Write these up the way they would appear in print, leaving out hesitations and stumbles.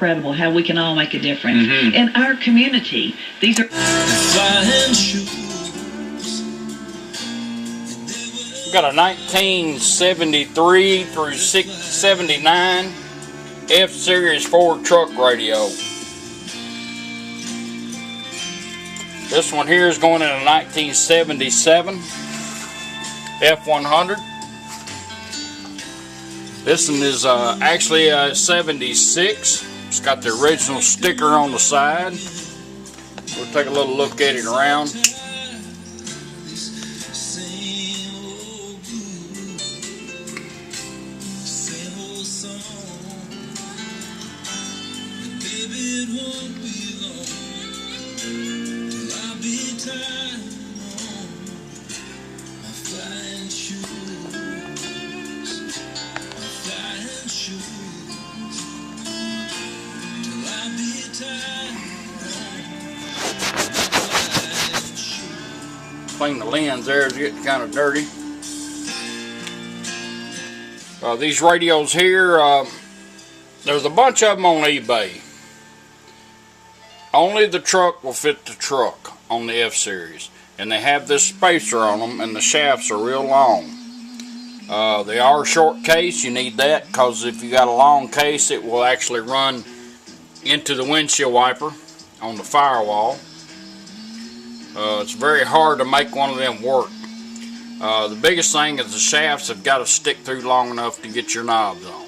incredible how we can all make a difference. In our community, these are... We've got a 1973 through 79 F-Series Ford truck radio. This one here is going in a 1977 F100. This one is actually a 76. It's got the original sticker on the side. We'll take a little look at it around. Clean the lens there, it's getting kind of dirty. These radios here, there's a bunch of them on eBay. Only the truck will fit the truck on the F-Series. And they have this spacer on them, and the shafts are real long. They are short case, you need that, because if you got a long case, it will actually run into the windshield wiper on the firewall. It's very hard to make one of them work. The biggest thing is the shafts have got to stick through long enough to get your knobs on.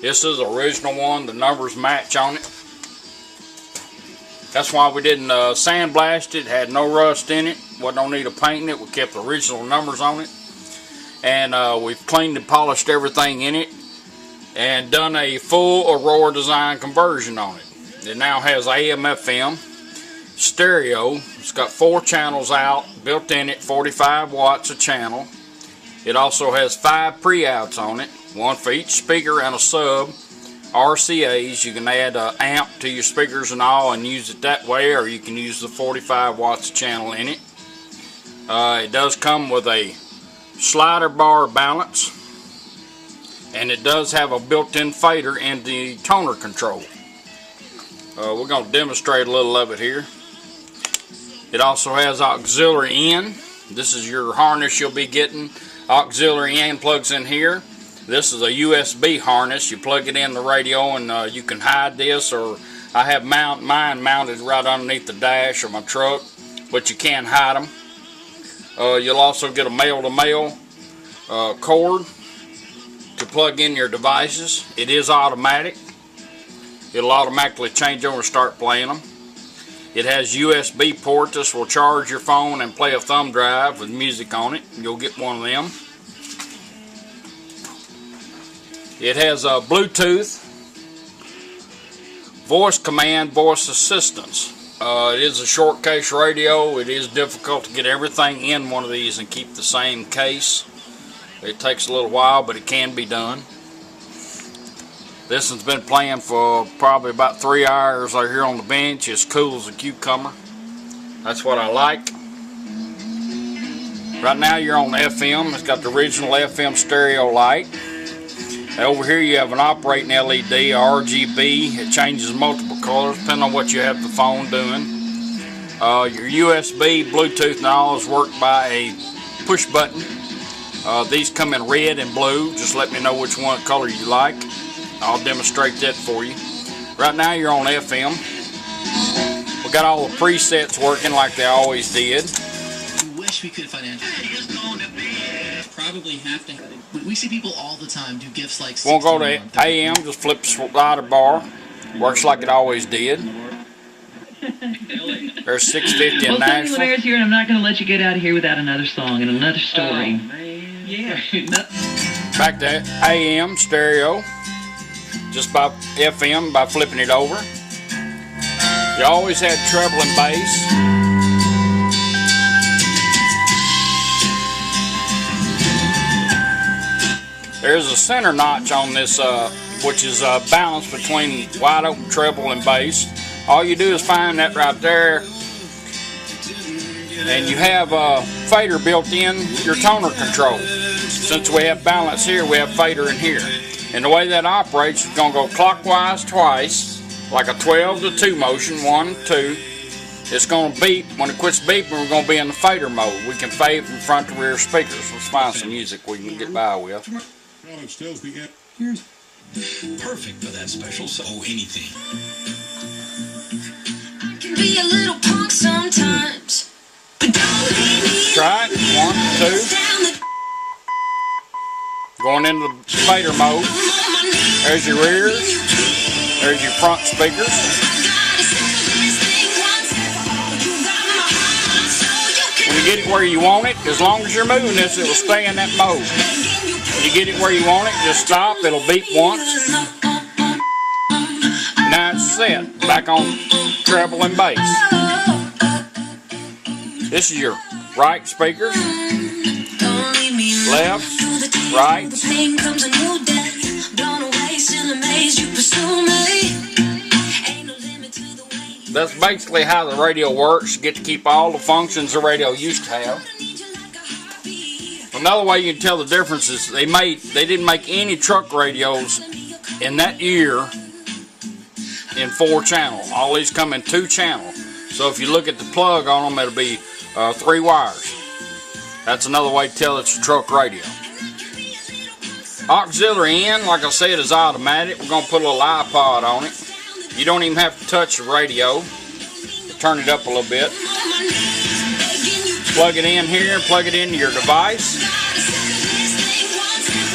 This is the original one, the numbers match on it. That's why we didn't sandblast it, had no rust in it, wasn't no need of painting it, we kept the original numbers on it. And we've cleaned and polished everything in it and done a full Aurora Design conversion on it. It now has AM/FM, stereo. It's got 4 channels out, built in it, 45 watts a channel. It also has 5 pre-outs on it, 1 for each speaker and a sub. RCAs, you can add an amp to your speakers and all and use it that way, or you can use the 45 watts channel in it. It does come with a slider bar balance, and it does have a built-in fader in the toner control. We're going to demonstrate a little of it here. It also has auxiliary in. This is your harness you'll be getting. Auxiliary in plugs in here. This is a USB harness. You plug it in the radio, and you can hide this, or I have mine mounted right underneath the dash of my truck, but you can hide them. You'll also get a male-to-male cord to plug in your devices. It is automatic. It'll automatically change over and start playing them. It has USB port. This will charge your phone and play a thumb drive with music on it. You'll get one of them. It has a Bluetooth, voice command, voice assistance. It is a short case radio. It is difficult to get everything in one of these and keep the same case. It takes a little while, but it can be done. This one's been playing for probably about 3 hours right here on the bench. It's cool as a cucumber. That's what I like. Right now you're on FM. It's got the original FM stereo light. Over here you have an operating LED, RGB. It changes multiple colors depending on what you have the phone doing. Your USB, Bluetooth and all is worked by a push button. These come in red and blue. Just let me know which one color you like. I'll demonstrate that for you. Right now you're on FM. We got all the presets working like they always did. We wish we could financially. Probably have to. We see people all the time do gifts like. We'll go to AM. Just flip the slider bar. Works like it always did. There's 650 in Nashville. Well, here, and I'm not going to let you get out of here without another song and another story. Yeah. Back to AM stereo. Just by FM by flipping it over. You always had treble and bass. There's a center notch on this, which is balanced between wide open treble and bass. All you do is find that right there, and you have a fader built in your toner control. Since we have balance here, we have fader in here. And the way that operates, it's going to go clockwise twice, like a 12 to 2 motion, 1, 2. It's going to beep. When it quits beeping, we're going to be in the fader mode. We can fade from front to rear speakers. Let's find some music we can get by with. Here's perfect for that special. So anything. I can be a little punk sometimes, but don't leave me. Try it. 1, 2. Going into the fader mode. There's your rears. There's your front speakers. When you get it where you want it, as long as you're moving this, it will stay in that mode. When you get it where you want it, just stop. It'll beep once. Now it's set. Back on treble and bass. This is your right speakers. Left, right. That's basically how the radio works. You get to keep all the functions the radio used to have. Another way you can tell the difference is they didn't make any truck radios in that year in 4-channel. All these come in 2-channel. So if you look at the plug on them, it'll be 3 wires. That's another way to tell it's a truck radio. Auxiliary in, like I said, is automatic. We're going to put a little iPod on it. You don't even have to touch the radio. Turn it up a little bit. Plug it in here, plug it into your device.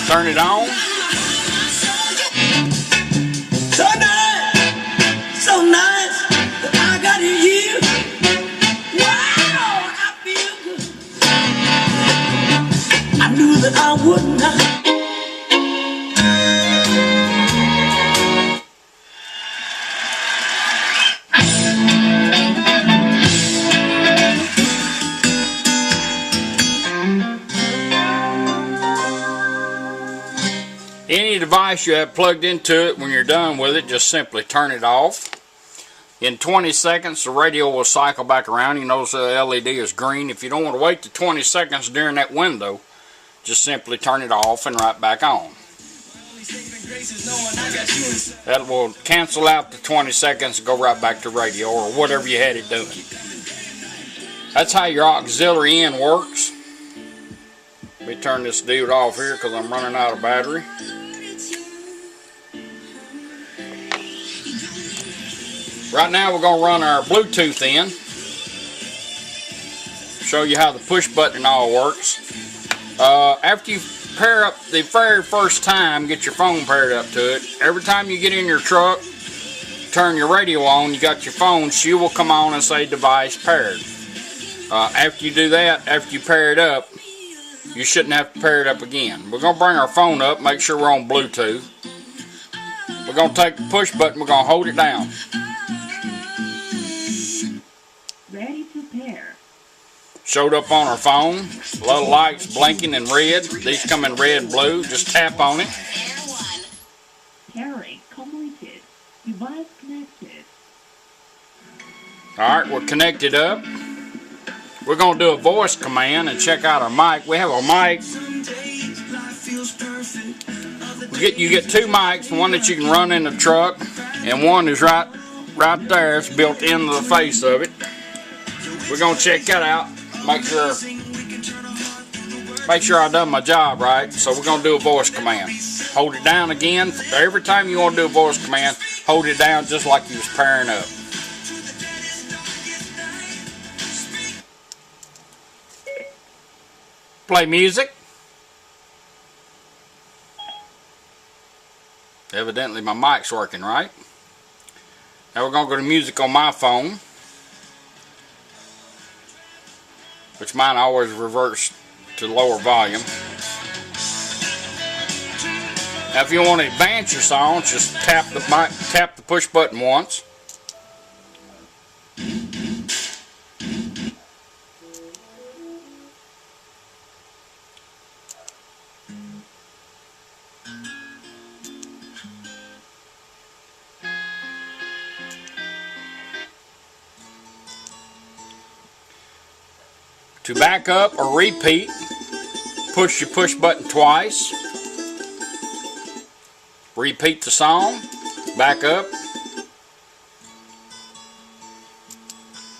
Turn it on. So nice that I got you. Wow, I feel good. I knew that I would not. Any device you have plugged into it, when you're done with it, just simply turn it off. In 20 seconds, the radio will cycle back around. You notice the LED is green. If you don't want to wait to 20 seconds during that window, just simply turn it off and right back on. That will cancel out the 20 seconds and go right back to radio or whatever you had it doing. That's how your auxiliary in works. Let me turn this dude off here because I'm running out of battery. Right now we're going to run our Bluetooth in. Show you how the push button all works. After you pair up the very first time, get your phone paired up to it. Every time you get in your truck, turn your radio on, you got your phone, she will come on and say device paired. After you do that, after you pair it up, you shouldn't have to pair it up again. We're going to bring our phone up, make sure we're on Bluetooth. We're going to take the push button, we're going to hold it down. Ready to pair. Showed up on our phone. Little lights blinking in red. These come in red and blue. Just tap on it. Pairing completed. Device connected. Alright, we're connected up. We're going to do a voice command and check out our mic. We have a mic. You get 2 mics, one that you can run in the truck, and one is right there. It's built into the face of it. We're going to check that out. Make sure I done my job right. So we're going to do a voice command. Hold it down again. Every time you want to do a voice command, hold it down just like you was pairing up. Play music. Evidently my mic's working right. Now we're going to go to music on my phone, which mine always reverts to lower volume. Now if you want to advance your songs, just tap the push button once. To back up or repeat, push your push button twice. Repeat the song, back up,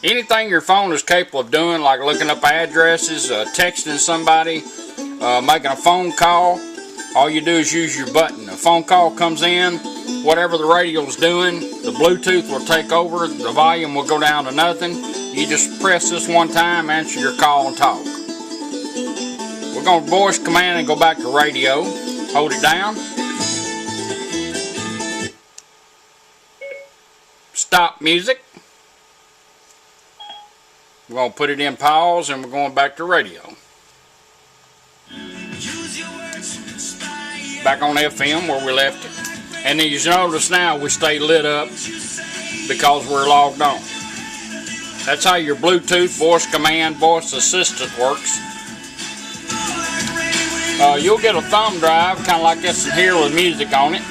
Anything your phone is capable of doing, like looking up addresses, texting somebody, making a phone call, all you do is use your button. A phone call comes in, whatever the radio's doing, the Bluetooth will take over, the volume will go down to nothing. You just press this one time, answer your call, and talk. We're going to voice command and go back to radio. Hold it down. Stop music. We're going to put it in pause and we're going back to radio. Back on FM where we left it. And as you notice now, we stay lit up because we're logged on. That's how your Bluetooth voice command voice assistant works. You'll get a thumb drive kind of like this in here with music on it.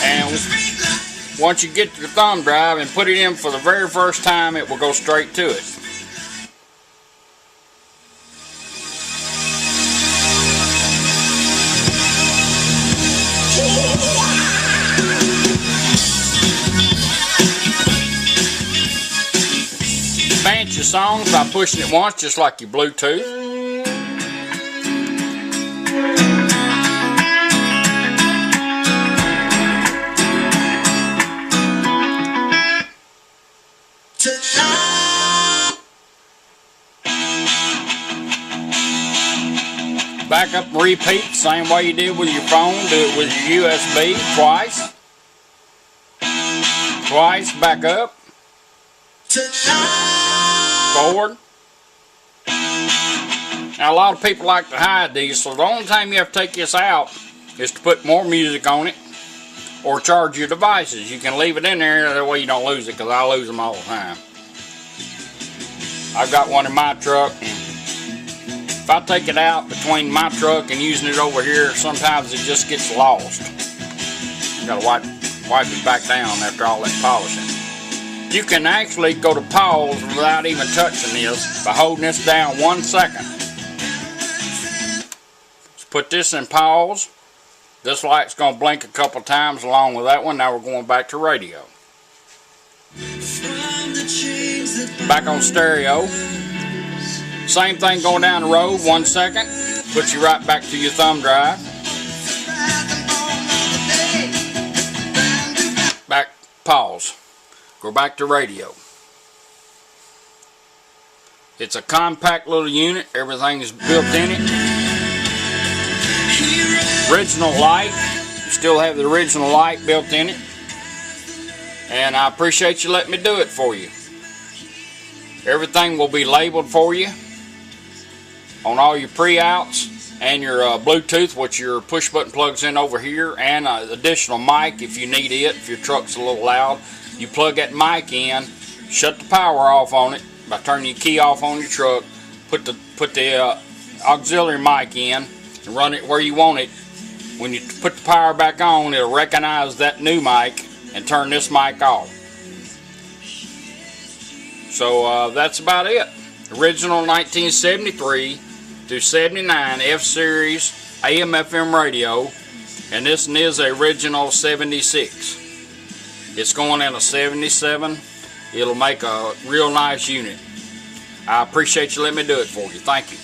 And once you get your thumb drive and put it in for the very first time, it will go straight to it. Advance your songs by pushing it once, just like your Bluetooth. Back up and repeat, same way you did with your phone. Do it with your USB twice. Twice, back up. Forward. Now a lot of people like to hide these, so the only time you have to take this out is to put more music on it or charge your devices. You can leave it in there, that way you don't lose it, because I lose them all the time. I've got one in my truck. If I take it out between my truck and using it over here, sometimes it just gets lost. You gotta wipe it back down after all that polishing. You can actually go to pause without even touching this by holding this down 1 second. Let's put this in pause. This light's gonna blink a couple times along with that one. Now we're going back to radio. Back on stereo. Same thing going down the road, 1 second. Puts you right back to your thumb drive. Back, pause. Go back to radio. It's a compact little unit. Everything is built in it. Original light. You still have the original light built in it. And I appreciate you letting me do it for you. Everything will be labeled for you on all your pre-outs and your Bluetooth, which your push button plugs in over here, and additional mic if you need it, if your truck's a little loud. You plug that mic in, shut the power off on it by turning your key off on your truck, put the auxiliary mic in and run it where you want it. When you put the power back on, it'll recognize that new mic and turn this mic off. So that's about it. Original 1973 through 79 F-Series AM/FM radio, and this is a original 76. It's going in a 77. It'll make a real nice unit. I appreciate you letting me do it for you. Thank you.